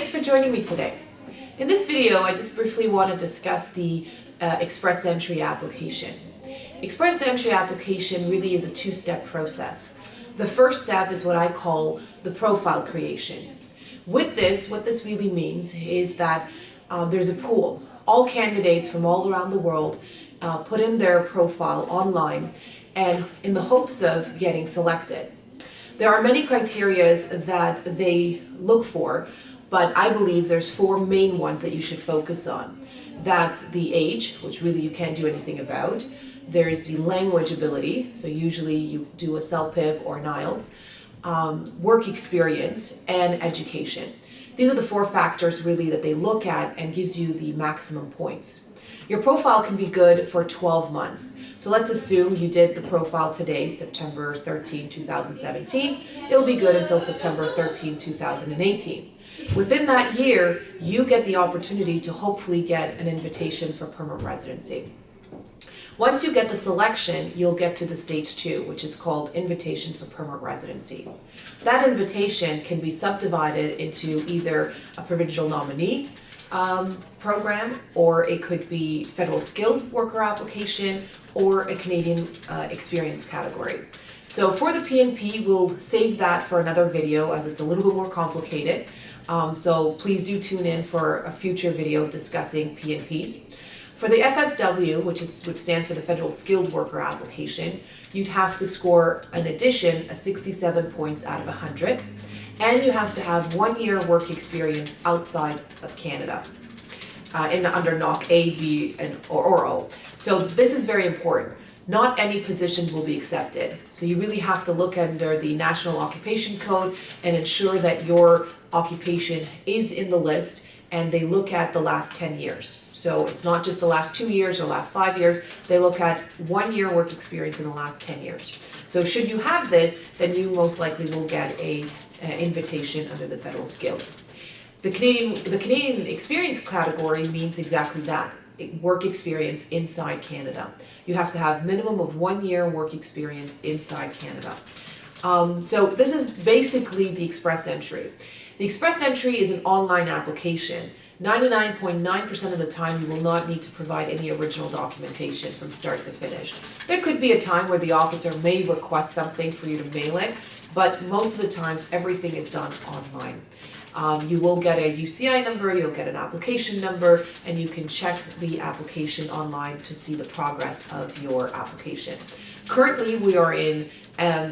Thanks for joining me today. In this video, I just briefly want to discuss the Express Entry application. Express Entry application really is a two-step process. The first step is what I call the profile creation. With this, what this really means is that there's a pool. All candidates from all around the world put in their profile online and in the hopes of getting selected. There are many criteria that they look for, but I believe there's four main ones that you should focus on. That's the age, which really you can't do anything about. There's the language ability, so usually you do a CELPIP or an IELTS, work experience, and education. These are the four factors really that they look at and gives you the maximum points. Your profile can be good for 12 months. So let's assume you did the profile today, September 13, 2017. It'll be good until September 13, 2018. Within that year, you get the opportunity to hopefully get an invitation for permanent residency. Once you get the selection, you'll get to the stage 2, which is called invitation for permanent residency. That invitation can be subdivided into either a provincial nominee program, or it could be federal skilled worker application, or a Canadian experience category. So for the PNP, we'll save that for another video as it's a little bit more complicated. So please do tune in for a future video discussing PNPs. For the FSW, which stands for the Federal Skilled Worker Application, you'd have to score, in addition, a 67 points out of 100, and you have to have 1 year work experience outside of Canada, under NOC A, B, or O. So this is very important. Not any position will be accepted. So you really have to look under the National Occupation Code and ensure that your occupation is in the list, and they look at the last 10 years. So it's not just the last 2 years or last 5 years, they look at 1 year work experience in the last 10 years. So should you have this, then you most likely will get a invitation under the federal skill. The Canadian experience category means exactly that, work experience inside Canada. You have to have minimum of 1 year work experience inside Canada. So this is basically the Express Entry. The Express Entry is an online application. 99.9% of the time you will not need to provide any original documentation from start to finish. There could be a time where the officer may request something for you to mail it, but most of the times everything is done online. You will get a UCI number, you'll get an application number, and you can check the application online to see the progress of your application. Currently, we are in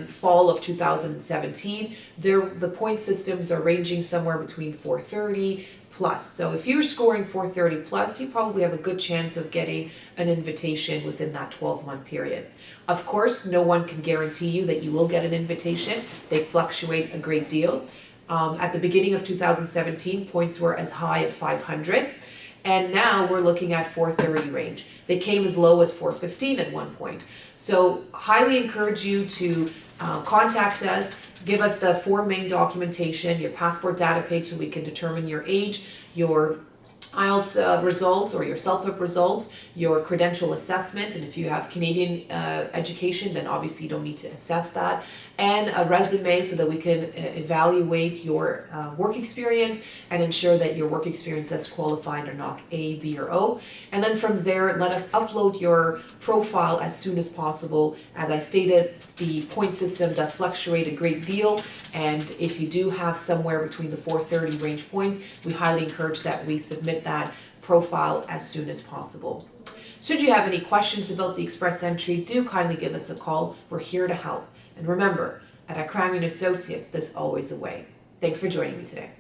fall of 2017. The point systems are ranging somewhere between 430 plus. So if you're scoring 430 plus, you probably have a good chance of getting an invitation within that 12-month period. Of course, no one can guarantee you that you will get an invitation. They fluctuate a great deal. At the beginning of 2017, points were as high as 500, and now we're looking at 430 range. They came as low as 415 at one point. So highly encourage you to contact us, give us the four main documentation, your passport data page so we can determine your age, your IELTS results or your CELPIP results, your credential assessment, and if you have Canadian education, then obviously you don't need to assess that, and a resume so that we can evaluate your work experience and ensure that your work experience is qualified or NOC A, B, or O. And then from there, let us upload your profile as soon as possible. As I stated, the point system does fluctuate a great deal, and if you do have somewhere between the 430 range points, we highly encourage that we submit that profile as soon as possible. Should you have any questions about the Express Entry, do kindly give us a call. We're here to help. And remember, at Acromion Associates, there's always a way. Thanks for joining me today.